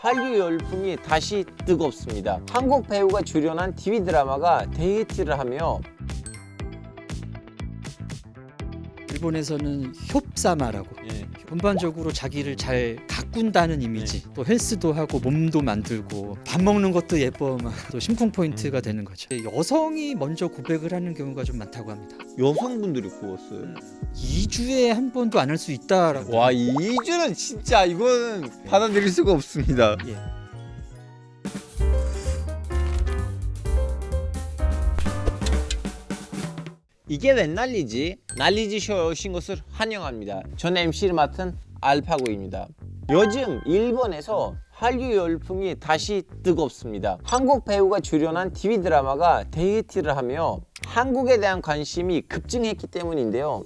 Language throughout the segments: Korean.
한류 열풍이 다시 뜨겁습니다. 한국 배우가 출연한 TV 드라마가 데이트를 하며 일본에서는 햅사마라고 예. 전반적으로 자기를 잘 가꾼다는 이미지, 또 헬스도 하고 몸도 만들고 밥 먹는 것도 예뻐, 막 또 심쿵 포인트가 되는 거죠. 여성이 먼저 고백을 하는 경우가 좀 많다고 합니다. 여성분들이 구웠어요. 2주에 한 번도 안 할 수 있다라고. 와, 2주는 진짜 이거는 받아들일 수가 없습니다. 예. 이게 웬 난리지? 난리지 쇼에 오신 것을 환영합니다. 전 MC를 맡은 알파고입니다. 요즘 일본에서 한류 열풍이 다시 뜨겁습니다. 한국 배우가 출연한 TV 드라마가 데이트를 하며 한국에 대한 관심이 급증했기 때문인데요.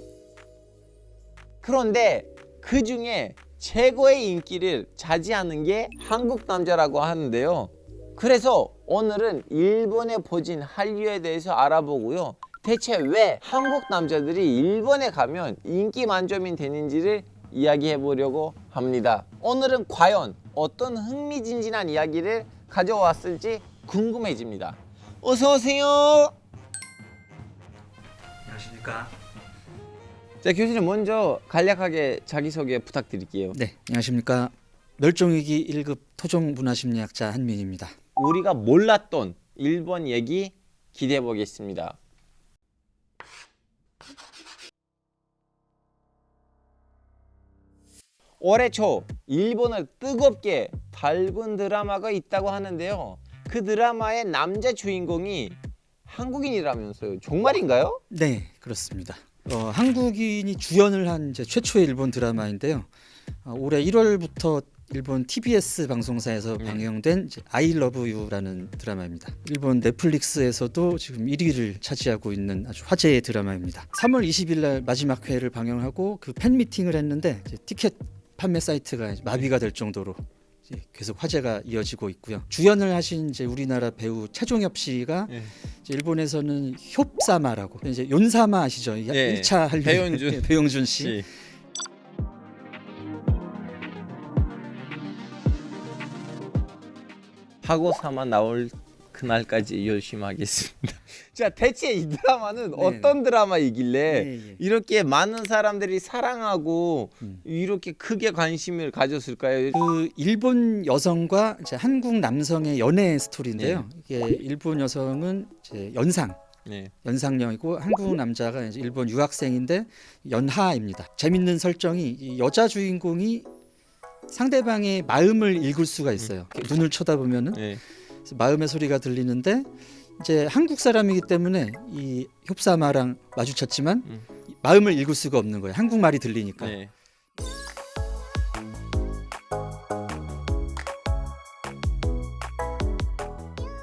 그런데 그 중에 최고의 인기를 차지하는 게 한국 남자라고 하는데요. 그래서 오늘은 일본에 포진 한류에 대해서 알아보고요. 대체 왜 한국 남자들이 일본에 가면 인기 만점이 되는지를 이야기해 보려고 합니다. 오늘은 과연 어떤 흥미진진한 이야기를 가져왔을지 궁금해집니다. 어서 오세요. 안녕하십니까? 자, 교수님 먼저 간략하게 자기소개 부탁드릴게요. 네, 안녕하십니까? 멸종위기 1급 토종 문화심리학자 한민입니다. 우리가 몰랐던 일본 얘기 기대해 보겠습니다. 올해 초 일본을 뜨겁게 달군 드라마가 있다고 하는데요. 그 드라마의 남자 주인공이 한국인이라면서요. 정말인가요? 네, 그렇습니다. 한국인이 주연을 한 이제 최초의 일본 드라마인데요. 올해 1월부터 일본 TBS 방송사에서 방영된 이제 I Love You라는 드라마입니다. 일본 넷플릭스에서도 지금 1위를 차지하고 있는 아주 화제의 드라마입니다. 3월 20일 날 마지막 회를 방영하고 그 팬미팅을 했는데 이제 티켓 판매 사이트가 이제 마비가 될 정도로 이제 계속 화제가 이어지고 있고요. 주연을 하신 이제 우리나라 배우 차종엽 씨가 이제 일본에서는 햅사마라고, 이제 윤사마 아시죠? 1차 한류 배용준. 배용준 씨. 하고사만 나올 그날까지 열심히 하겠습니다. 자, 대체 이 드라마는 어떤 드라마이길래 이렇게 많은 사람들이 사랑하고 이렇게 크게 관심을 가졌을까요? 그 일본 여성과 이제 한국 남성의 연애 스토리인데요. 이게 일본 여성은 이제 연상녀이고 한국 남자가 이제 일본 유학생인데 연하입니다. 재밌는 설정이 이 여자 주인공이 상대방의 마음을 읽을 수가 있어요. 눈을 쳐다보면은 그래서 마음의 소리가 들리는데 이제 한국 사람이기 때문에 이 햅사마랑 마주쳤지만 마음을 읽을 수가 없는 거예요. 한국말이 들리니까.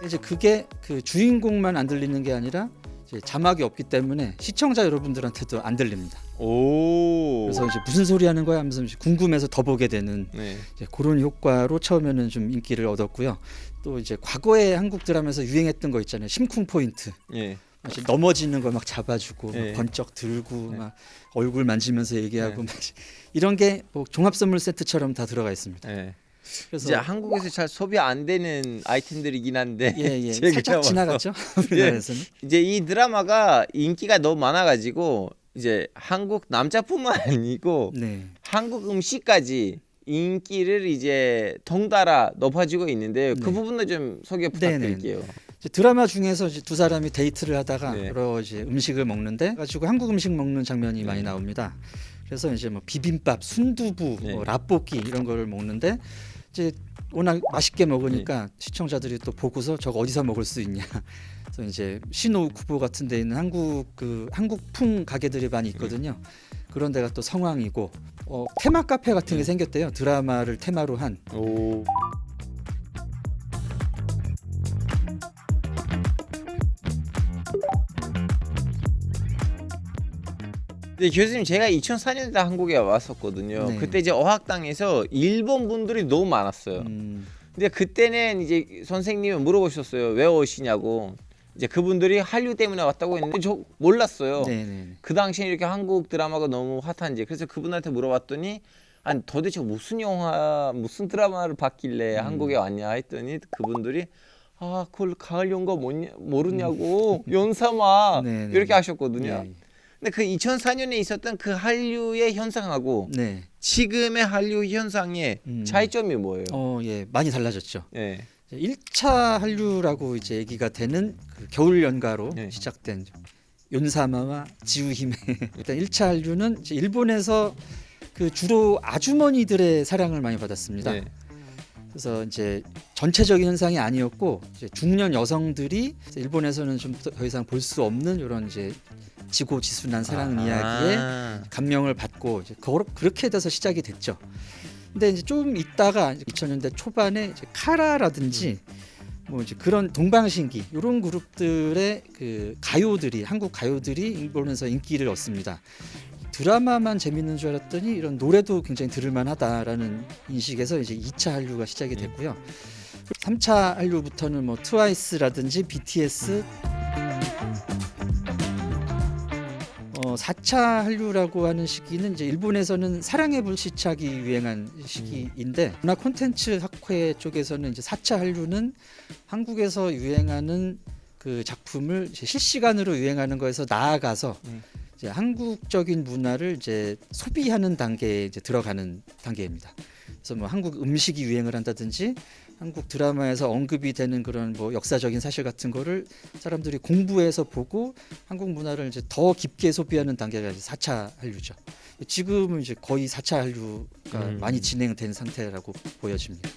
이제 그게 그 주인공만 안 들리는 게 아니라 이제 자막이 없기 때문에 시청자 여러분들한테도 안 들립니다. 오. 그래서 이제 무슨 소리 하는 거야 하면서 궁금해서 더 보게 되는 이제 그런 효과로 처음에는 좀 인기를 얻었고요. 또 이제 과거에 한국 드라마에서 유행했던 거 있잖아요. 심쿵 포인트. 넘어지는 걸 막 잡아주고 막 번쩍 들고 막 얼굴 만지면서 얘기하고 막 이런 게 뭐 종합 선물 세트처럼 다 들어가 있습니다. 그래서 이제 한국에서 잘 소비 안 되는 아이템들이긴 한데 살짝 지나갔죠. 우리나라에서는. 이제 이 드라마가 인기가 너무 많아가지고 이제 한국 남자뿐만 아니고 한국 음식까지 인기를 이제 덩달아 높아지고 있는데요. 그 부분도 좀 소개 부탁드릴게요. 드라마 중에서 이제 두 사람이 데이트를 하다가 여러 이제 음식을 먹는데 가지고 한국 음식 먹는 장면이 많이 나옵니다. 그래서 이제 뭐 비빔밥, 순두부, 뭐 라볶이 이런 거를 먹는데 이제 워낙 맛있게 먹으니까 시청자들이 또 보고서 저거 어디서 먹을 수 있냐. 그래서 이제 신호구보 같은 데 있는 한국풍 가게들이 많이 있거든요. 그런 데가 또 성황이고 테마 카페 같은 게 생겼대요. 드라마를 테마로 한. 네, 교수님, 제가 2004년에 한국에 왔었거든요. 그때 이제 어학당에서 일본 분들이 너무 많았어요. 근데 그때는 이제 선생님이 물어보셨어요. 왜 오시냐고. 이제 그분들이 한류 때문에 왔다고 했는데 저 몰랐어요. 그 당시에 이렇게 한국 드라마가 너무 핫한지. 그래서 그분한테 물어봤더니 아니 도대체 무슨 영화 무슨 드라마를 봤길래 한국에 왔냐 했더니 그분들이 아 그걸 가을 연가 모르냐고 연사마 네, 네. 이렇게 하셨거든요. 네. 근데 그 2004년에 있었던 그 한류의 현상하고 네. 지금의 한류 현상의 차이점이 뭐예요? 예, 많이 달라졌죠. 예. 1차 한류라고 이제 얘기가 되는 그 겨울 연가로 네. 시작된 윤사마와 지우히메. 일단 1차 한류는 이제 일본에서 그 주로 아주머니들의 사랑을 많이 받았습니다. 네. 그래서 이제 전체적인 현상이 아니었고 이제 중년 여성들이 일본에서는 좀 더 이상 볼 수 없는 이런 이제 지고지순한 사랑 이야기에 감명을 받고 이제 그렇게 돼서 시작이 됐죠. 근데 이제 좀 있다가 2000년대 초반에 이제 카라라든지 뭐 이제 그런 동방신기 이런 그룹들의 그 가요들이 한국 가요들이 일본에서 인기를 얻습니다. 드라마만 재밌는 줄 알았더니 이런 노래도 굉장히 들을만하다라는 인식에서 이제 2차 한류가 시작이 됐고요. 3차 한류부터는 뭐 트와이스라든지 BTS 4차 한류라고 하는 시기는 이제 일본에서는 사랑의 불시착이 유행한 시기인데 문화 콘텐츠 학회 쪽에서는 이제 4차 한류는 한국에서 유행하는 그 작품을 이제 실시간으로 유행하는 거에서 나아가서 이제 한국적인 문화를 이제 소비하는 단계에 이제 들어가는 단계입니다. 그래서 뭐 한국 음식이 유행을 한다든지 한국 드라마에서 언급이 되는 그런 뭐 역사적인 사실 같은 거를 사람들이 공부해서 보고 한국 문화를 이제 더 깊게 소비하는 단계가 이제 4차 한류죠. 지금은 이제 거의 4차 한류가 많이 진행된 상태라고 보여집니다.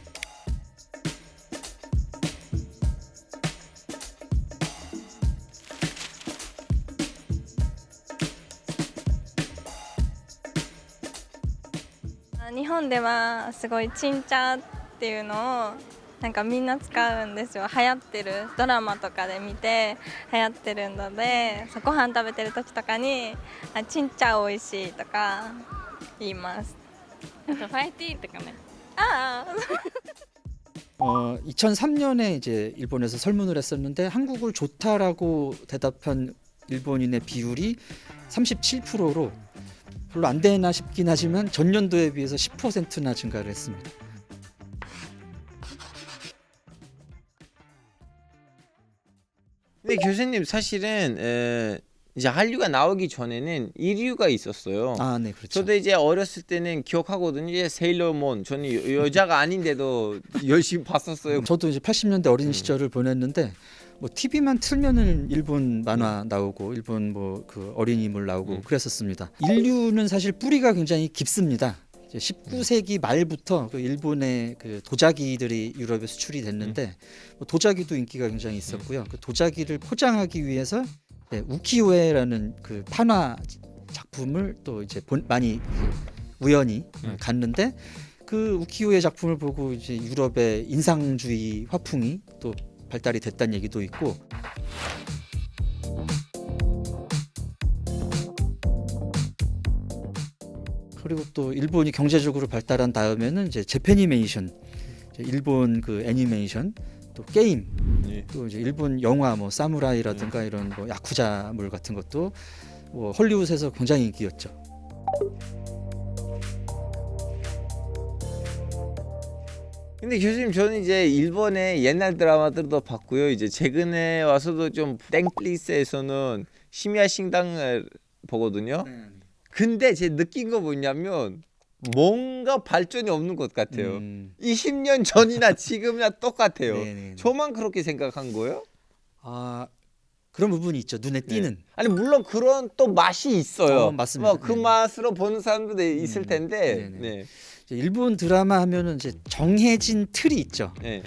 일본ではすごいチンチャっていうのをなんかみんな使うんですよ。流行ってるドラマとかで見て流行ってるので、ご飯食べてる時とかにあチンチャ美味しいとか言います。あとファイティーとかね。ああ。 2003년에 이제 일본에서 설문을 했었는데 한국을 좋다라고 대답한 일본인의 비율이 37%로 별로 안 되나 싶긴 하지만 전년도에 비해서 10%나 증가를 했습니다. 근데 교수님 사실은 이제 한류가 나오기 전에는 이류가 있었어요. 아, 네, 그렇죠. 저도 이제 어렸을 때는 기억하거든요. 이제 세일러문 저는 여자가 아닌데도 열심히 봤었어요. 저도 이제 80년대 어린 시절을 보냈는데 뭐 TV만 틀면은 일본 만화 나오고 일본 뭐 그 어린이물 나오고 그랬었습니다. 인류는 사실 뿌리가 굉장히 깊습니다. 이제 19세기 말부터 그 일본의 그 도자기들이 유럽에 수출이 됐는데 뭐 도자기도 인기가 굉장히 있었고요. 그 도자기를 포장하기 위해서 우키요에라는 그 판화 작품을 또 이제 많이 우연히 갔는데 그 우키요에 작품을 보고 이제 유럽의 인상주의 화풍이 또 발달이 됐다는 얘기도 있고 그리고 또 일본이 경제적으로 발달한 다음에는 이제 재패니메이션, 이제 일본 그 애니메이션, 또 게임, 또 이제 일본 영화 뭐 사무라이라든가 이런 뭐 야쿠자물 같은 것도 뭐 헐리우드에서 굉장히 인기였죠. 근데 교수님 저는 이제 일본의 옛날 드라마들도 봤고요. 이제 최근에 와서도 좀 땡플리스에서는 심야 식당을 보거든요. 근데 제 느낀 거 뭐냐면 뭔가 발전이 없는 것 같아요. 20년 전이나 지금이나 똑같아요. 네네네. 저만 그렇게 생각한 거예요? 아, 그런 부분이 있죠. 눈에 띄는. 아니 물론 그런 또 맛이 있어요. 맞습니다. 뭐 그 네. 맛으로 보는 사람도 있을 텐데. 네네. 네. 이제 일본 드라마 하면은 이제 정해진 틀이 있죠. 네.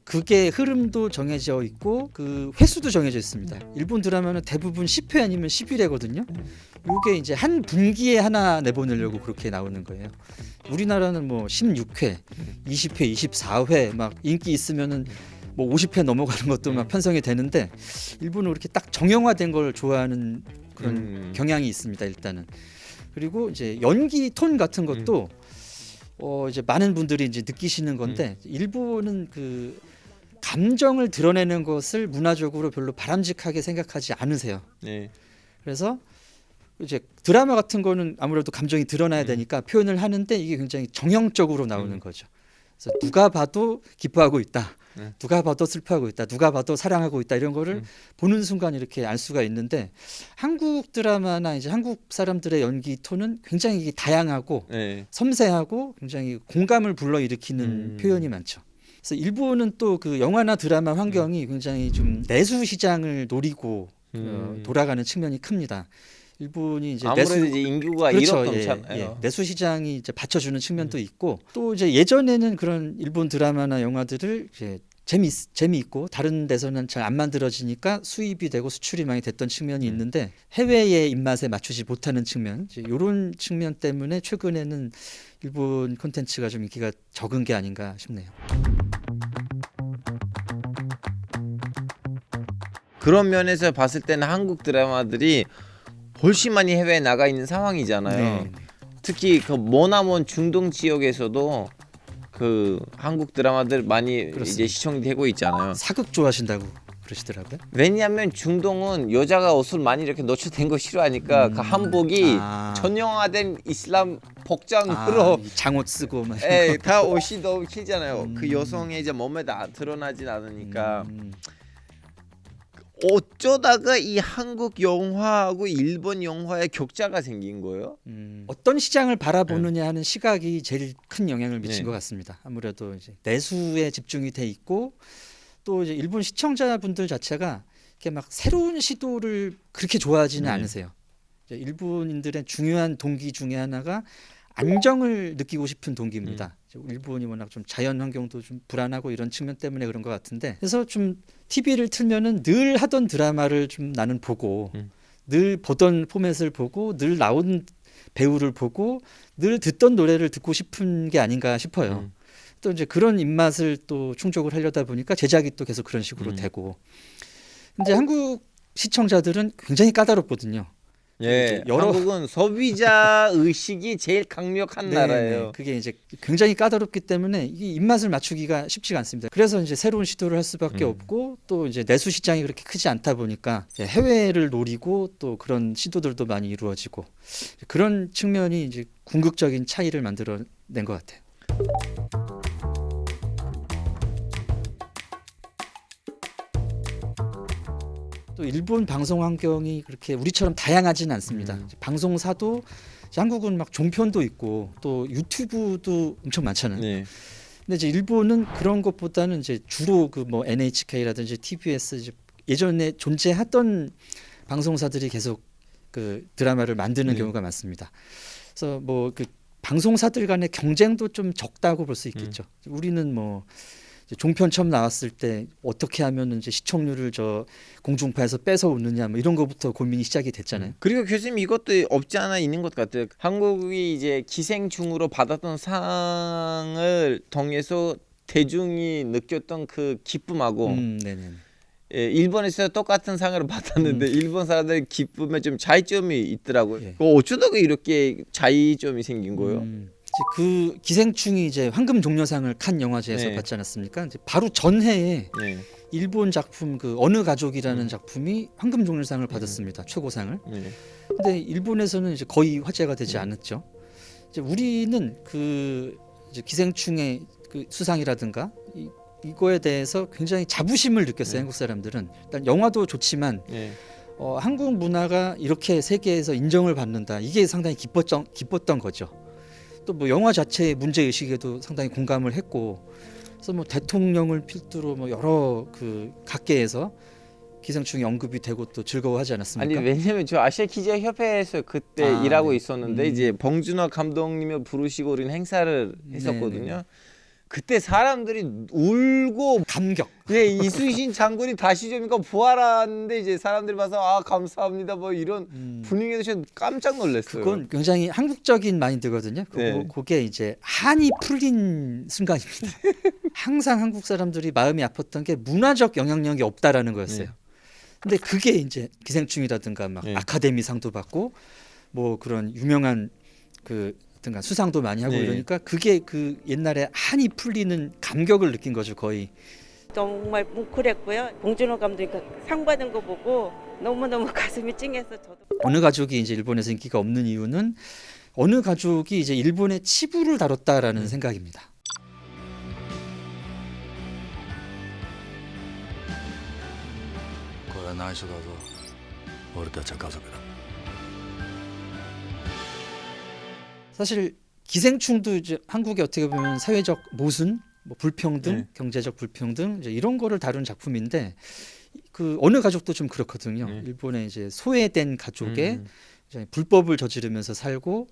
그게 흐름도 정해져 있고 그 횟수도 정해져 있습니다. 일본 드라마는 대부분 10회 아니면 11회거든요. 이게 이제 한 분기에 하나 내보내려고 그렇게 나오는 거예요. 우리나라는 뭐 16회, 20회, 24회 막 인기 있으면은 뭐 50회 넘어가는 것도 막 편성이 되는데 일본은 그렇게 딱 정형화된 걸 좋아하는 그런 경향이 있습니다. 일단은. 그리고 이제 연기 톤 같은 것도 이제 많은 분들이 이제 느끼시는 건데 일본은 그 감정을 드러내는 것을 문화적으로 별로 바람직하게 생각하지 않으세요. 네. 그래서 이제 드라마 같은 거는 아무래도 감정이 드러나야 되니까 표현을 하는데 이게 굉장히 정형적으로 나오는 거죠. 그래서 누가 봐도 기뻐하고 있다. 누가 봐도 슬퍼하고 있다. 누가 봐도 사랑하고 있다. 이런 거를 보는 순간 이렇게 알 수가 있는데 한국 드라마나 이제 한국 사람들의 연기 톤은 굉장히 이게 다양하고 네. 섬세하고 굉장히 공감을 불러일으키는 표현이 많죠. 그래서 일본은 또 그 영화나 드라마 환경이 굉장히 좀 내수 시장을 노리고 돌아가는 측면이 큽니다. 일본이 이제 아무래도 이제 인구가 그렇죠. 1억 예, 넘잖아요. 예. 내수 시장이 이제 받쳐주는 측면도 있고 또 이제 예전에는 그런 일본 드라마나 영화들을 이제 재미있고 다른 데서는 잘 안 만들어지니까 수입이 되고 수출이 많이 됐던 측면이 있는데 해외의 입맛에 맞추지 못하는 측면 이런 측면 때문에 최근에는 일본 콘텐츠가 좀 인기가 적은 게 아닌가 싶네요. 그런 면에서 봤을 때는 한국 드라마들이 훨씬 많이 해외에 나가 있는 상황이잖아요. 네. 특히 그 머나먼 중동 지역에서도 그 한국 드라마들 많이 그렇습니다. 이제 시청되고 있잖아요. 사극 좋아하신다고 그러시더라고요. 왜냐하면 중동은 여자가 옷을 많이 이렇게 노출된 거 싫어하니까 그 한복이 아. 전형화된 이슬람 복장으로 이 장옷 쓰고 막 예, 다 옷이 너무 길잖아요. 그 여성의 이제 몸에 다 드러나진 않으니까 어쩌다가 이 한국 영화하고 일본 영화의 격차가 생긴 거예요? 어떤 시장을 바라보느냐 하는 시각이 제일 큰 영향을 미친 네. 것 같습니다. 아무래도 이제 내수에 집중이 돼 있고 또 이제 일본 시청자분들 자체가 이렇게 막 새로운 시도를 그렇게 좋아하지는 네. 않으세요. 이제 일본인들의 중요한 동기 중에 하나가 안정을 느끼고 싶은 동기입니다. 일본이 워낙 좀 자연 환경도 좀 불안하고 이런 측면 때문에 그런 것 같은데 그래서 좀 TV를 틀면은 늘 하던 드라마를 좀 나는 보고 늘 보던 포맷을 보고 늘 나온 배우를 보고 늘 듣던 노래를 듣고 싶은 게 아닌가 싶어요. 또 이제 그런 입맛을 또 충족을 하려다 보니까 제작이 또 계속 그런 식으로 되고 근데 한국 시청자들은 굉장히 까다롭거든요. 예, 여러- 한국은 소비자 의식이 제일 강력한 나라예요. 그게 이제 굉장히 까다롭기 때문에 이 입맛을 맞추기가 쉽지가 않습니다. 그래서 이제 새로운 시도를 할 수밖에 없고 또 이제 내수 시장이 그렇게 크지 않다 보니까 이제 해외를 노리고 또 그런 시도들도 많이 이루어지고 그런 측면이 이제 궁극적인 차이를 만들어낸 것 같아요. 또 일본 방송 환경이 그렇게 우리처럼 다양하지는 않습니다. 방송사도 이제 한국은 막 종편도 있고 또 유튜브도 엄청 많잖아요. 네. 근데 이제 일본은 그런 것보다는 이제 주로 그 뭐 NHK라든지 TBS 이제 예전에 존재하던 방송사들이 계속 그 드라마를 만드는 경우가 많습니다. 그래서 뭐 그 방송사들 간의 경쟁도 좀 적다고 볼 수 있겠죠. 우리는 뭐 이제 종편 처음 나왔을 때 어떻게 하면 이제 시청률을 저 공중파에서 뺏어오느냐 뭐 이런 거부터 고민이 시작이 됐잖아요. 그리고 교수님 이것도 없지 않아 있는 것 같아요. 한국이 이제 기생충으로 받았던 상을 통해서 대중이 느꼈던 그 기쁨하고 네네. 예, 일본에서 똑같은 상을 받았는데 일본 사람들 기쁨에 좀 차이점이 있더라고요. 예. 어쩌다가 이렇게 차이점이 생긴 거예요? 이제 그 기생충이 이제 황금 종려상을 칸 영화제에서 네. 받지 않았습니까? 이제 바로 전해에 네. 일본 작품 그 어느 가족이라는 작품이 황금 종려상을 받았습니다. 최고상을. 네. 근데 일본에서는 이제 거의 화제가 되지 않았죠. 이제 우리는 그 이제 기생충의 그 수상이라든가 이거에 대해서 굉장히 자부심을 느꼈어요. 한국 사람들은. 일단 영화도 좋지만 네. 한국 문화가 이렇게 세계에서 인정을 받는다. 이게 상당히 기뻤던 거죠. 또 뭐 영화 자체의 문제 의식에도 상당히 공감을 했고, 그래서 뭐 대통령을 필두로 뭐 여러 그 각계에서 기생충이 언급이 되고 또 즐거워하지 않았습니까? 아니 왜냐면 저 아시아 기자 협회에서 그때 아, 일하고 네. 있었는데 이제 봉준호 감독님을 부르시고 우리는 행사를 했었거든요. 네, 네. 그때 사람들이 울고 감격. 네, 이순신 장군이 다시 좀 이거 부활하는데 이제 사람들이 봐서 아 감사합니다 뭐 이런 분위기에서 저 깜짝 놀랐어요. 그건 굉장히 한국적인 마인드거든요. 네. 그게 이제 한이 풀린 순간입니다. 항상 한국 사람들이 마음이 아팠던 게 문화적 영향력이 없다라는 거였어요. 네. 근데 그게 이제 기생충이라든가 막 네. 아카데미상도 받고 뭐 그런 유명한 그 어떤가 수상도 많이 하고 네. 이러니까 그게 그 옛날에 한이 풀리는 감격을 느낀 거죠 거의. 정말 뭉클했고요. 봉준호 감독이 상 받은 거 보고 너무너무 가슴이 찡해서 저도 어느 가족이 이제 일본에서 인기가 없는 이유는 어느 가족이 이제 일본의 치부를 다뤘다라는 생각입니다. これは内緒だぞ俺たちは家族だ 사실 기생충도 이제 한국의 어떻게 보면 사회적 모순, 뭐 불평등, 네. 경제적 불평등 이제 이런 거를 다룬 작품인데 그 어느 가족도 좀 그렇거든요. 네. 일본의 이제 소외된 가족의 음. 이제 불법을 저지르면서 살고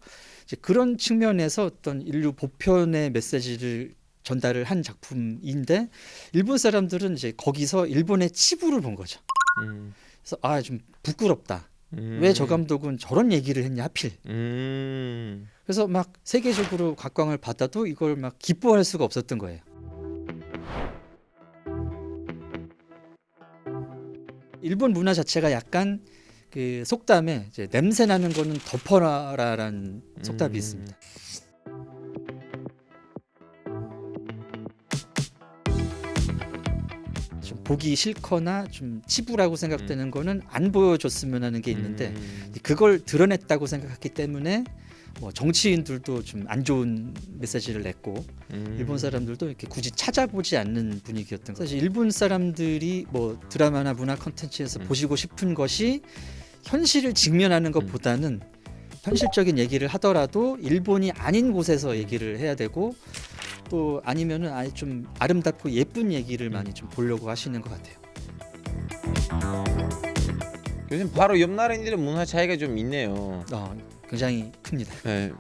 이제 그런 측면에서 어떤 인류 보편의 메시지를 전달을 한 작품인데 일본 사람들은 이제 거기서 일본의 치부를 본 거죠. 음. 그래서 아 좀 부끄럽다. 음. 왜 저 감독은 저런 얘기를 했냐 하필. 음. 그래서 막 세계적으로 각광을 받아도 이걸 막 기뻐할 수가 없었던 거예요. 일본 문화 자체가 약간 그 속담에 이제 냄새 나는 거는 덮어라라는 속담이 있습니다. 좀 보기 싫거나 좀 치부라고 생각되는 거는 안 보여줬으면 하는 게 있는데 그걸 드러냈다고 생각했기 때문에 뭐 정치인들도 좀 안 좋은 메시지를 냈고 일본 사람들도 이렇게 굳이 찾아보지 않는 분위기였던 거예요. 사실 일본 사람들이 뭐 드라마나 문화 콘텐츠에서 보시고 싶은 것이 현실을 직면하는 것보다는 현실적인 얘기를 하더라도 일본이 아닌 곳에서 얘기를 해야 되고 또 아니면은 아예 좀 아름답고 예쁜 얘기를 많이 좀 보려고 하시는 것 같아요. 요즘 바로 옆 나라인들의 문화 차이가 좀 있네요. 굉장히 큽니다. 네.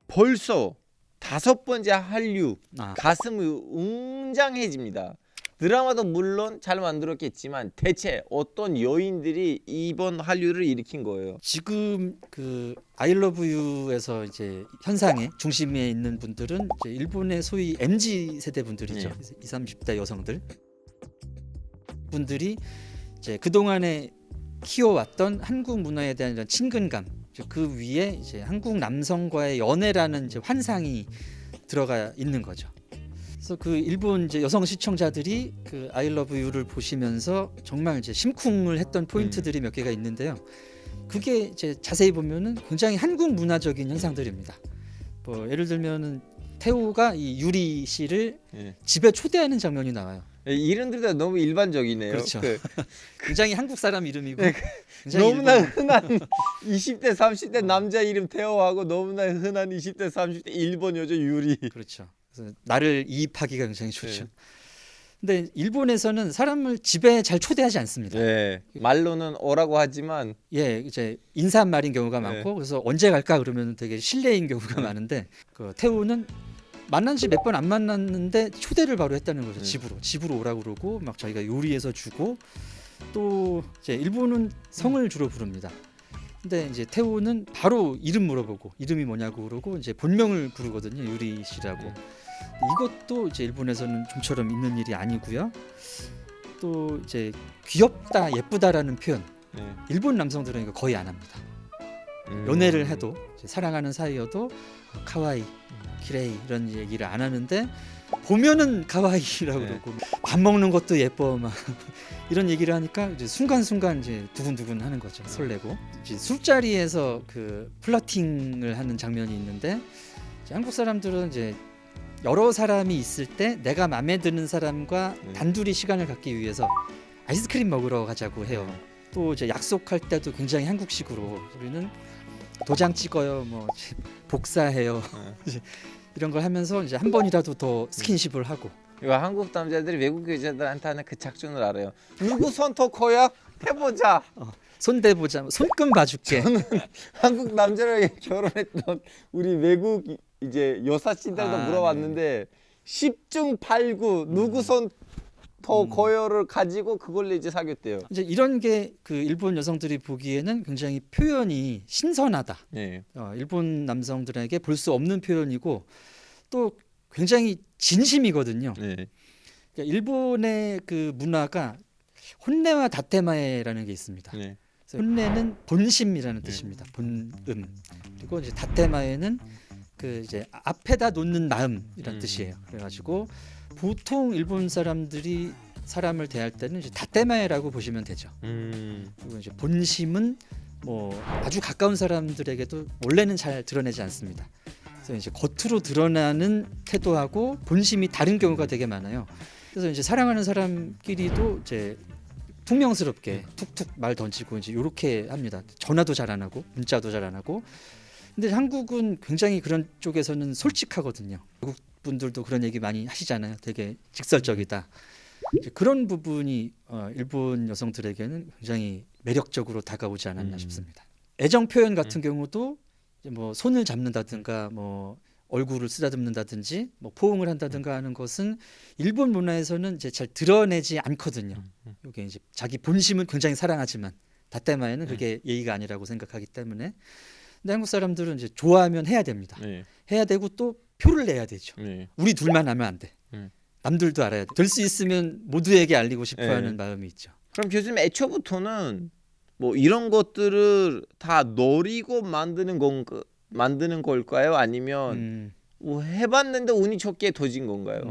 벌써 5번째 한류 아, 가슴이 웅장해집니다. 드라마도 물론 잘 만들었겠지만 대체 어떤 요인들이 이번 한류를 일으킨 거예요? 지금 그 I Love You에서 이제 현상의 중심에 있는 분들은 이제 일본의 소위 MZ 세대 분들이죠. 네. 20, 30대 여성들 분들이 이제 그 동안에 키워왔던 한국 문화에 대한 이런 친근감, 그 위에 이제 한국 남성과의 연애라는 이제 환상이 들어가 있는 거죠. 그래서 그 일본 이제 여성 시청자들이 그 I Love You를 보시면서 정말 이제 심쿵을 했던 포인트들이 몇 개가 있는데요. 그게 이제 자세히 보면은 굉장히 한국 문화적인 현상들입니다. 뭐 예를 들면은 태호가 이 유리 씨를 예. 집에 초대하는 장면이 나와요. 이름들도 너무 일반적이네요. 그렇죠. 굉장히 한국 사람 이름이고 네, 굉장히 너무나 일본- 흔한 20대 30대 남자 이름 태호하고 너무나 흔한 20대 30대 일본 여자 유리. 그렇죠. 그래서 나를 이입하기가 굉장히 좋죠. 네. 근데 일본에서는 사람을 집에 잘 초대하지 않습니다. 네. 말로는 오라고 하지만 예, 이제 인사말인 경우가 네. 많고 그래서 언제 갈까 그러면 되게 실례인 경우가 많은데 그 태우는 만난 지 몇 번 안 만났는데 초대를 바로 했다는 거죠. 집으로 오라고 그러고 막 자기가 요리해서 주고 또 이제 일본은 성을 주로 부릅니다. 근데 이제 태우는 바로 이름 물어보고 이름이 뭐냐고 그러고 이제 본명을 부르거든요. 유리 씨라고. 이것도 이제 일본에서는 좀처럼 있는 일이 아니고요. 또 이제 귀엽다, 예쁘다라는 표현 네. 일본 남성들은 이거 거의 안 합니다. 연애를 해도 이제 사랑하는 사이여도 카와이, 키레이 이런 얘기를 안 하는데 보면은 카와이라고 네. 그러고 밥 먹는 것도 예뻐 막 이런 얘기를 하니까 이제 순간순간 이제 두근두근 하는 거죠. 설레고 이제 술자리에서 그 플러팅을 하는 장면이 있는데 이제 한국 사람들은 이제 여러 사람이 있을 때 내가 마음에 드는 사람과 단둘이 시간을 갖기 위해서 아이스크림 먹으러 가자고 해요. 또 이제 약속할 때도 굉장히 한국식으로 우리는 도장 찍어요, 뭐 복사해요, 이런 걸 하면서 이제 한 번이라도 더 스킨십을 하고. 이거 한국 남자들이 외국 여자들한테 하는 그 작전을 알아요. 누구 손 더 커야 해보자. 손대보자, 손금 봐줄게. 한국 남자랑 결혼했던 우리 외국 이제 여사친들도 아, 물어봤는데 10중 8구 누구 손 더 커요를 가지고 그걸로 이제 사귀었대요. 이제 이런 게 그 일본 여성들이 보기에는 굉장히 표현이 신선하다. 네. 일본 남성들에게 볼 수 없는 표현이고 또 굉장히 진심이거든요. 네. 그러니까 일본의 그 문화가 혼내와 다테마에라는 게 있습니다. 네. 그래서 혼내는 본심이라는 뜻입니다. 본음. 그리고 이제 다테마에는 그 이제 앞에다 놓는 마음이라는 뜻이에요. 그래가지고 보통 일본 사람들이 사람을 대할 때는 이제 다떼마에라고 보시면 되죠. 그리고 이제 본심은 뭐 아주 가까운 사람들에게도 원래는 잘 드러내지 않습니다. 그래서 이제 겉으로 드러나는 태도하고 본심이 다른 경우가 되게 많아요. 그래서 이제 사랑하는 사람끼리도 이제 퉁명스럽게 툭툭 말 던지고 이제 요렇게 합니다. 전화도 잘 안 하고 문자도 잘 안 하고. 근데 한국은 굉장히 그런 쪽에서는 솔직하거든요. 외국 분들도 그런 얘기 많이 하시잖아요. 되게 직설적이다. 이제 그런 부분이 일본 여성들에게는 굉장히 매력적으로 다가오지 않았나 싶습니다. 애정 표현 같은 경우도 이제 뭐 손을 잡는다든가 뭐 얼굴을 쓰다듬는다든지 뭐 포옹을 한다든가 하는 것은 일본 문화에서는 이제 잘 드러내지 않거든요. 이게 이제 자기 본심은 굉장히 사랑하지만 다떼마에는 그게 예의가 아니라고 생각하기 때문에. 근데 한국 사람들은 이제 좋아하면 해야 됩니다. 네. 해야 되고 또 표를 내야 되죠. 네. 우리 둘만 하면 안 돼. 남들도 알아야 돼. 될 수 있으면 모두에게 알리고 싶어하는 마음이 있죠. 그럼 교수님 애초부터는 뭐 이런 것들을 다 노리고 만드는 걸까요? 아니면 뭐 해봤는데 운이 좋게 터진 건가요?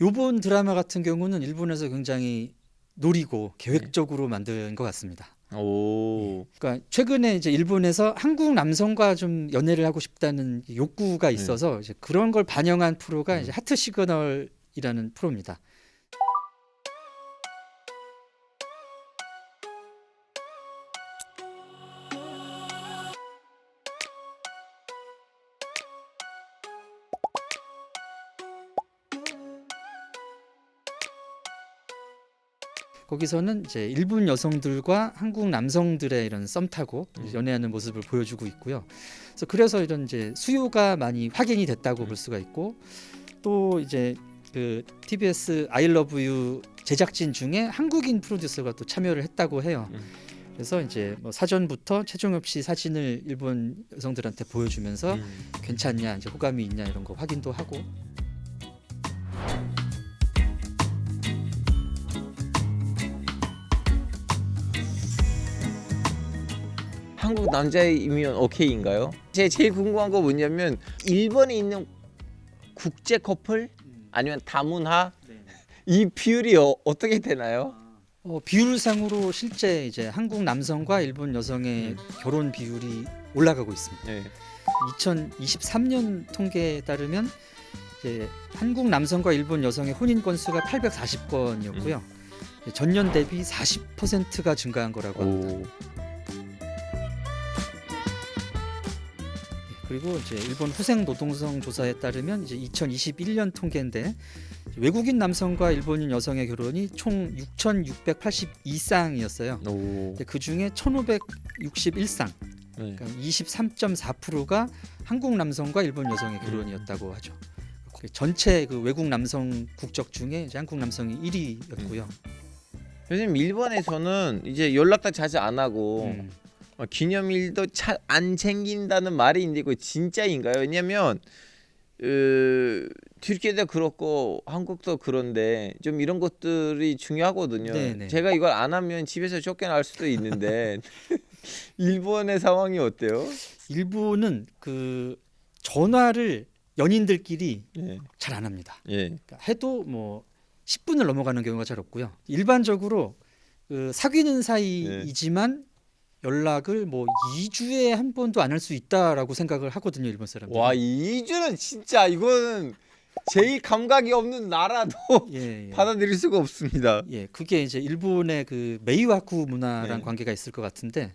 요번 드라마 같은 경우는 일본에서 굉장히 노리고 계획적으로 만든 것 같습니다. 오. 그러니까 최근에 이제 일본에서 한국 남성과 좀 연애를 하고 싶다는 욕구가 있어서 이제 그런 걸 반영한 프로가 이제 하트 시그널이라는 프로입니다. 거기서는 이제 일본 여성들과 한국 남성들의 이런 썸 타고 연애하는 모습을 보여주고 있고요. 그래서 이런 이제 수요가 많이 확인이 됐다고 볼 수가 있고, 또 이제 그 TBS I Love You 제작진 중에 한국인 프로듀서가 또 참여를 했다고 해요. 그래서 이제 뭐 사전부터 최종엽 씨 사진을 일본 여성들한테 보여주면서 괜찮냐, 이제 호감이 있냐 이런 거 확인도 하고. 한국 남자이면 오케이인가요? 제가 제일 궁금한 거 뭐냐면 일본에 있는 국제 커플 아니면 다문화 이 비율이 어떻게 되나요? 비율상으로 실제 이제 한국 남성과 일본 여성의 결혼 비율이 올라가고 있습니다. 네. 2023년 통계에 따르면 이제 한국 남성과 일본 여성의 혼인 건수가 840건이었고요. 전년 대비 40%가 증가한 거라고 합니다. 그리고 이제 일본 후생 노동성 조사에 따르면 이제 2021년 통계인데 외국인 남성과 일본인 여성의 결혼이 총 6,682쌍이었어요. 그 중에 1,561쌍, 그러니까 23.4%가 한국 남성과 일본 여성의 결혼이었다고 하죠. 전체 그 외국 남성 국적 중에 이제 한국 남성이 1위였고요. 요즘 일본에서는 이제 연락도 자주 안 하고 기념일도 잘 안 챙긴다는 말이 있는데 이거 진짜인가요? 왜냐면 튀르키예도 그렇고 한국도 그런데 좀 이런 것들이 중요하거든요. 네네. 제가 이걸 안 하면 집에서 쫓겨날 수도 있는데 일본의 상황이 어때요? 일본은 그 전화를 연인들끼리 예. 잘 안 합니다. 예. 그러니까 해도 뭐 10분을 넘어가는 경우가 잘 없고요. 일반적으로 그 사귀는 사이이지만 연락을 뭐 2주에 한 번도 안 할 수 있다라고 생각을 하거든요, 일본 사람들. 와, 2주는 진짜 이거는 제일 감각이 없는 나라도 예. 받아들일 수가 없습니다. 예, 그게 이제 일본의 그 메이와쿠 문화랑 네. 관계가 있을 것 같은데.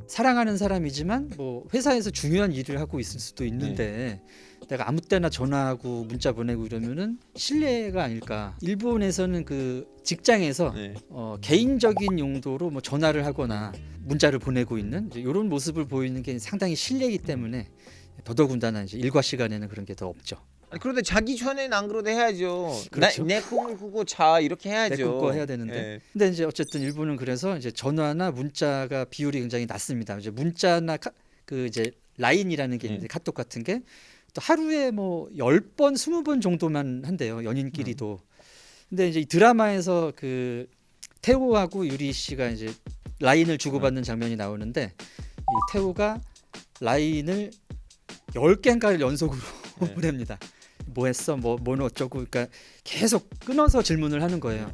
사랑하는 사람이지만 뭐 회사에서 중요한 일을 하고 있을 수도 있는데 내가 아무 때나 전화하고 문자 보내고 이러면은 실례가 아닐까. 일본에서는 그 직장에서 네. 개인적인 용도로 뭐 전화를 하거나 문자를 보내고 있는 이런 모습을 보이는 게 상당히 실례이기 때문에 더더군다나 이제 일과 시간에는 그런 게 더 없죠. 그런데 자기 전에는 안 그래도 해야죠. 그렇죠. 내 꿈을 꾸고 자 이렇게 해야죠. 내 꿈꿔 해야 되는데. 예. 근데 이제 어쨌든 일본은 그래서 이제 전화나 문자가 비율이 굉장히 낮습니다. 이제 문자나 그 이제 라인이라는 게 있는데 카톡 같은 게 또 하루에 뭐 10번, 20번 정도만 한대요. 연인끼리도. 근데 이제 이 드라마에서 그 태호하고 유리 씨가 이제 라인을 주고받는 장면이 나오는데 이 태우가 라인을 10개인가를 연속으로 네. 보냅니다. 뭐 했어? 뭐는 어쩌고. 그러니까 계속 끊어서 질문을 하는 거예요.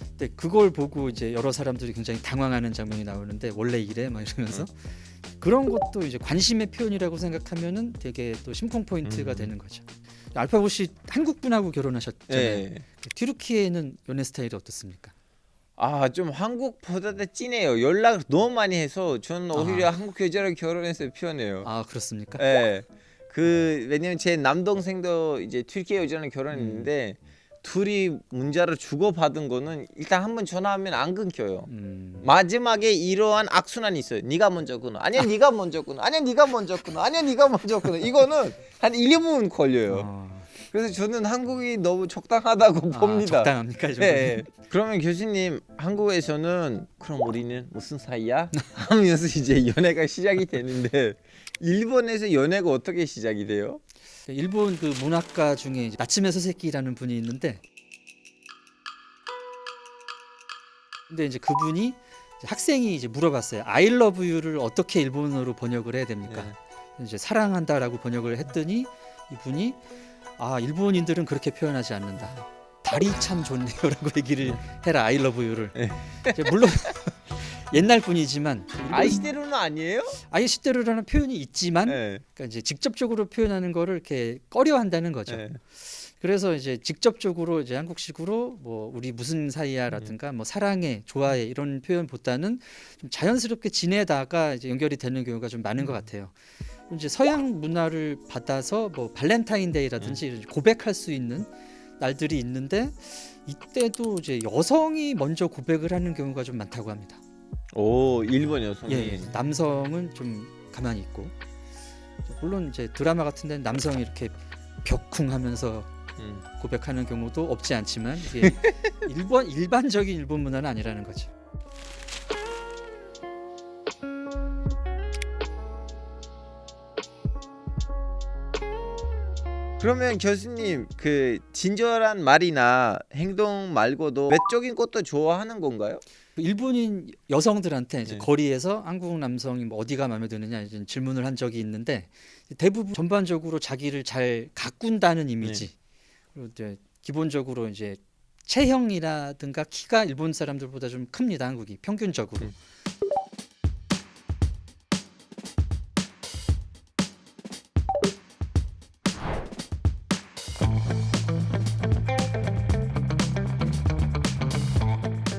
근데 그걸 보고 이제 여러 사람들이 굉장히 당황하는 장면이 나오는데 원래 이래 막 이러면서 그런 것도 이제 관심의 표현이라고 생각하면은 되게 또 심쿵 포인트가 되는 거죠. 알파고 씨 한국 분하고 결혼하셨잖아요. 네. 튀르키예는 연애 스타일이 어떻습니까? 아, 좀 한국보다 진해요. 연락을 너무 많이 해서 저는 오히려 한국 여자랑 결혼해서 편해요. 아 그렇습니까? 네. 그 왜냐면 제 남동생도 이제 튀르키예 여자랑 결혼했는데 둘이 문자를 주고받은 거는 일단 한번 전화하면 안 끊겨요. 마지막에 이러한 악순환이 있어요. 네가 먼저 끊어. 아니야 네가 먼저 끊어. 아니야 네가 먼저 끊어. 아니야 네가 먼저 끊어. 이거는 한 1분 걸려요. 그래서 저는 한국이 너무 적당하다고 봅니다. 적당합니까? 네. 그러면 교수님 한국에서는 그럼 우리는 무슨 사이야? 하면서 이제 연애가 시작이 되는데 일본에서 연애가 어떻게 시작이 돼요? 일본 그 문학가 중에 이제 나츠메 소세키라는 분이 있는데, 근데 이제 그분이 이제 학생이 이제 물어봤어요. I love you를 어떻게 일본어로 번역을 해야 됩니까? 이제 사랑한다라고 번역을 했더니 이분이 일본인들은 그렇게 표현하지 않는다. 달이 참 좋네요라고 얘기를 해라. I love you를. 이제 물론 옛날 분이지만 아이시대로는 아니에요? 아이시대로라는 표현이 있지만 네. 그러니까 이제 직접적으로 표현하는 거를 이렇게 꺼려한다는 거죠. 네. 그래서 이제 직접적으로 이제 한국식으로 뭐 우리 무슨 사이야라든가 뭐 사랑해, 좋아해 이런 표현보다는 좀 자연스럽게 지내다가 이제 연결이 되는 경우가 좀 많은 것 같아요. 이제 서양 문화를 받아서 뭐 발렌타인데이라든지 고백할 수 있는 날들이 있는데 이때도 이제 여성이 먼저 고백을 하는 경우가 좀 많다고 합니다. 오, 일본 여성이. 예, 남성은 좀 가만히 있고, 물론 이제 드라마 같은 데는 남성이 이렇게 벽쿵하면서 고백하는 경우도 없지 않지만 이게 일반적인 일본 문화는 아니라는 거죠. 그러면 교수님 그 친절한 말이나 행동 말고도 외적인 것도 좋아하는 건가요? 일본인 여성들한테 이제 네. 거리에서 한국 남성이 뭐 어디가 마음에 드느냐 이제 질문을 한 적이 있는데 대부분 전반적으로 자기를 잘 가꾼다는 이미지. 그리고 이제 기본적으로 이제 체형이라든가 키가 일본 사람들보다 좀 큽니다. 한국이 평균적으로.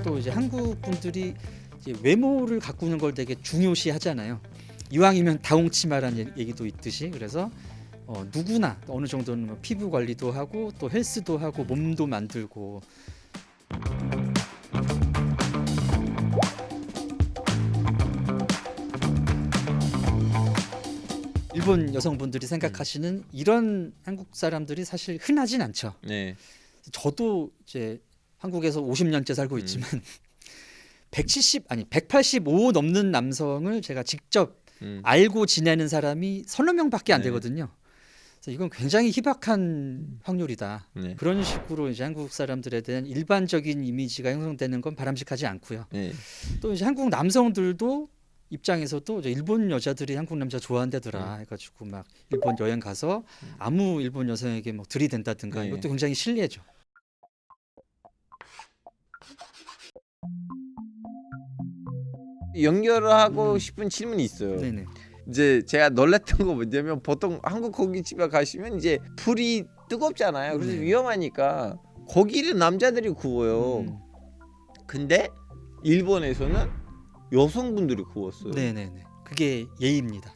또 이제 한국 분들이 이제 외모를 가꾸는 걸 되게 중요시 하잖아요. 이왕이면 다홍치마라는 얘기도 있듯이. 그래서 누구나 어느 정도는 뭐 피부 관리도 하고 또 헬스도 하고 몸도 만들고. 일본 여성분들이 생각하시는 이런 한국 사람들이 사실 흔하진 않죠. 네. 저도 이제 한국에서 50년째 살고 있지만 185 넘는 남성을 제가 직접 알고 지내는 사람이 서너 명밖에 안 네. 되거든요. 그래서 이건 굉장히 희박한 확률이다. 네. 그런 식으로 이제 한국 사람들에 대한 일반적인 이미지가 형성되는 건 바람직하지 않고요. 네. 또 이제 한국 남성들도 입장에서도 이제 일본 여자들이 한국 남자 좋아한다더라 해가지고 막 일본 여행 가서 아무 일본 여성에게 뭐 들이댄다든가 네. 이것도 굉장히 실례죠. 연결을 하고 싶은 질문이 있어요. 네네. 이제 제가 놀랐던 거 뭐냐면 보통 한국 고깃집에 가시면 이제 불이 뜨겁잖아요. 그래서 네. 위험하니까 고기를 남자들이 구워요. 근데 일본에서는 여성분들이 구웠어요. 네네네. 그게 예의입니다.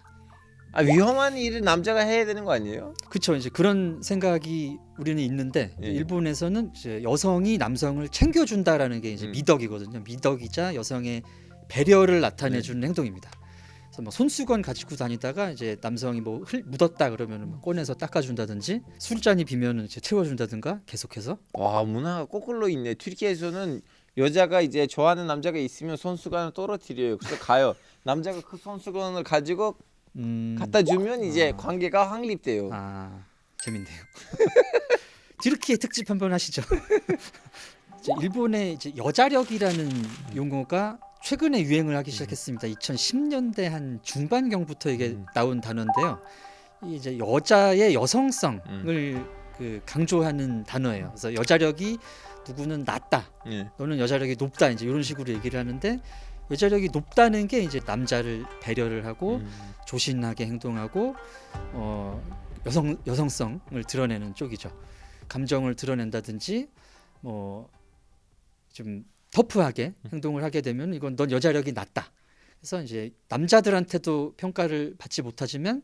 아, 위험한 일을 남자가 해야 되는 거 아니에요? 그렇죠. 이제 그런 생각이 우리는 있는데 예. 일본에서는 이제 여성이 남성을 챙겨준다라는 게 이제 미덕이거든요. 미덕이자 여성의 배려를 나타내주는 행동입니다. 그래서 뭐 손수건 가지고 다니다가 이제 남성이 뭐 묻었다 그러면 뭐 꺼내서 닦아준다든지 술잔이 비면은 이제 채워준다든가 계속해서. 와, 문화가 거꾸로 있네. 튀르키예에서는 여자가 이제 좋아하는 남자가 있으면 손수건을 떨어뜨려요. 그래서 가요. 남자가 그 손수건을 가지고 갖다 주면 이제 관계가 확립돼요. 재밌네요. 튀르키예 특집 한번 하시죠. 이제 일본의 이제 여자력이라는 용어가 최근에 유행을 하기 시작했습니다. 2010년대 한 중반경부터 이게 나온 단어인데요. 이 이제 여자의 여성성을 그 강조하는 단어예요. 그래서 여자력이 누구는 낮다, 예. 너는 여자력이 높다, 이제 이런 식으로 얘기를 하는데, 여자력이 높다는 게 이제 남자를 배려를 하고 조신하게 행동하고 여성성을 드러내는 쪽이죠. 감정을 드러낸다든지 뭐 좀 터프하게 행동을 하게 되면 이건 넌 여자력이 낮다. 그래서 이제 남자들한테도 평가를 받지 못하지만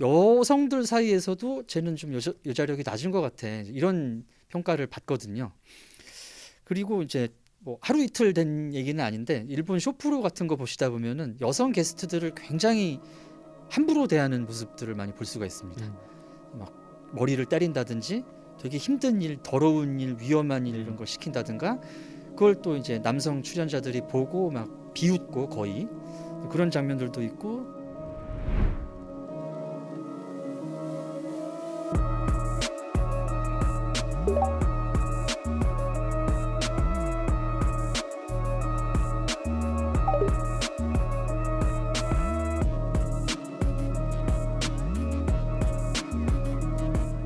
여성들 사이에서도 쟤는 좀 여자력이 낮은 것 같아, 이런 평가를 받거든요. 그리고 이제 뭐 하루 이틀 된 얘기는 아닌데 일본 쇼프로 같은 거 보시다 보면은 여성 게스트들을 굉장히 함부로 대하는 모습들을 많이 볼 수가 있습니다. 막 머리를 때린다든지 되게 힘든 일, 더러운 일, 위험한 일 이런 걸 시킨다든가, 그걸 또 이제 남성 출연자들이 보고 막 비웃고 거의 그런 장면들도 있고.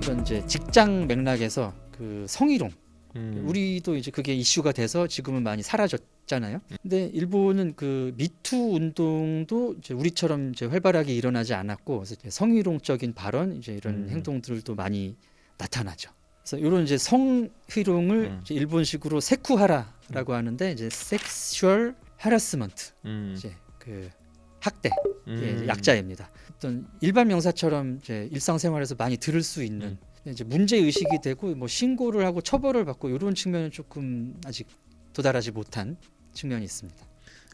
그런 이제 직장 맥락에서 그 성희롱, 우리도 이제 그게 이슈가 돼서 지금은 많이 사라졌잖아요. 근데 일본은 그 미투 운동도 이제 우리처럼 이제 활발하게 일어나지 않았고, 그래서 이제 성희롱적인 발언, 이제 이런 행동들도 많이 나타나죠. 그래서 이런 이제 성희롱을 이제 일본식으로 세쿠하라라고 하는데, 이제 섹슈얼 하라스먼트, 이제 그 학대, 이제 약자입니다. 어떤 일반 명사처럼 이제 일상생활에서 많이 들을 수 있는 이제 문제 의식이 되고 뭐 신고를 하고 처벌을 받고 이런 측면은 조금 아직 도달하지 못한 측면이 있습니다.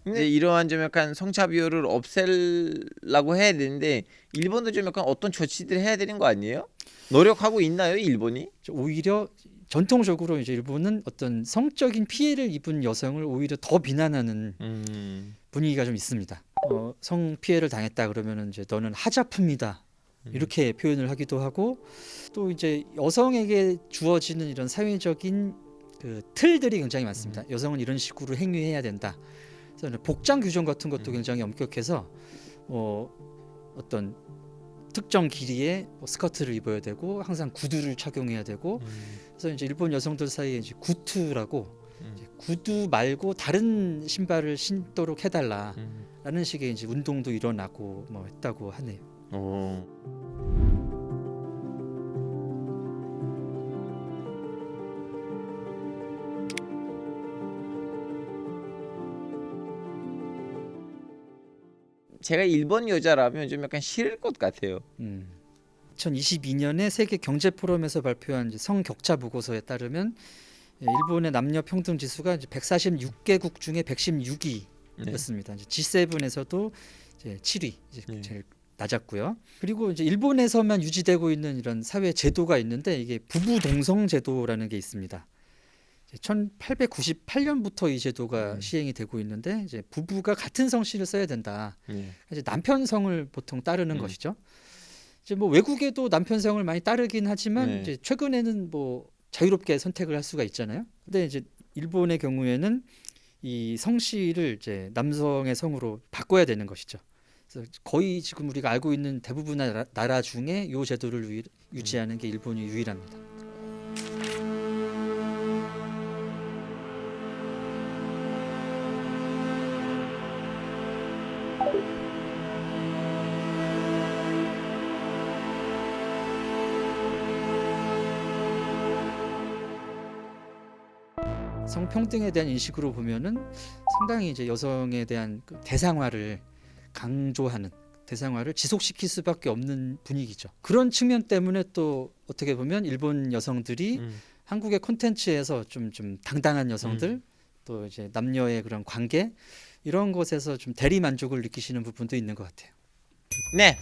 근데 이러한 좀 약간 성차별을 없애려고 해야 되는데 일본도 좀 약간 어떤 조치들을 해야 되는 거 아니에요? 노력하고 있나요, 일본이? 오히려 전통적으로 이제 일본은 어떤 성적인 피해를 입은 여성을 오히려 더 비난하는 분위기가 좀 있습니다. 성 피해를 당했다 그러면은 이제 너는 하자품이다, 이렇게 표현을 하기도 하고, 또 이제 여성에게 주어지는 이런 사회적인 그 틀들이 굉장히 많습니다. 여성은 이런 식으로 행위해야 된다. 그래서 복장 규정 같은 것도 굉장히 엄격해서 어떤 특정 길이의 뭐 스커트를 입어야 되고 항상 구두를 착용해야 되고, 그래서 이제 일본 여성들 사이에 이제 구투라고 이제 구두 말고 다른 신발을 신도록 해달라라는 식의 이제 운동도 일어나고 뭐 했다고 하네요. 제가 일본 여자라면 좀 약간 싫을 것 같아요. 2022년에 세계 경제 포럼에서 발표한 이제 성격차 보고서에 따르면 일본의 남녀 평등 지수가 이제 146개국 중에 116위였습니다. 이제 G7에서도 이제 7위, 이제 제일 낮았고요. 그리고 이제 일본에서만 유지되고 있는 이런 사회 제도가 있는데, 이게 부부 동성 제도라는 게 있습니다. 1898년부터 이 제도가 시행이 되고 있는데, 이제 부부가 같은 성씨를 써야 된다. 이제 남편 성을 보통 따르는 것이죠. 이제 뭐 외국에도 남편 성을 많이 따르긴 하지만 이제 최근에는 뭐 자유롭게 선택을 할 수가 있잖아요. 근데 이제 일본의 경우에는 이 성씨를 이제 남성의 성으로 바꿔야 되는 것이죠. 그래서 거의 지금 우리가 알고 있는 대부분의 나라 중에 이 제도를 유지하는 게 일본이 유일합니다. 성평등에 대한 인식으로 보면은 상당히 이제 여성에 대한 그 대상화를 강조하는, 대상화를 지속시킬 수밖에 없는 분위기죠. 그런 측면 때문에 또 어떻게 보면 일본 여성들이 한국의 콘텐츠에서 좀 당당한 여성들, 또 이제 남녀의 그런 관계, 이런 것에서 좀 대리 만족을 느끼시는 부분도 있는 것 같아요. 네,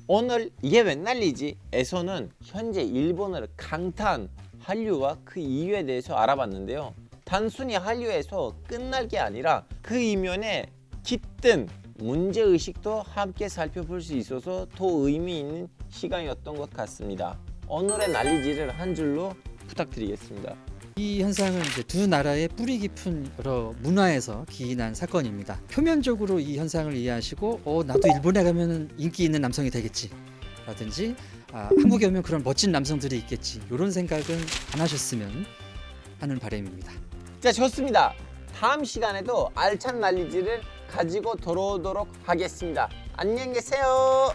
오늘 이게 웬 난리지?에서는 현재 일본을 강타한 한류와 그 이유에 대해서 알아봤는데요. 단순히 한류에서 끝날 게 아니라 그 이면에 깃든 문제의식도 함께 살펴볼 수 있어서 더 의미 있는 시간이었던 것 같습니다. 오늘의 난리지를 한 줄로 부탁드리겠습니다. 이 현상은 이제 두 나라의 뿌리 깊은 여러 문화에서 기인한 사건입니다. 표면적으로 이 현상을 이해하시고 나도 일본에 가면 인기 있는 남성이 되겠지 라든지 한국에 오면 그런 멋진 남성들이 있겠지 이런 생각은 안 하셨으면 하는 바람입니다. 자, 좋습니다. 다음 시간에도 알찬 난리지를 가지고 돌아오도록 하겠습니다. 안녕히 계세요.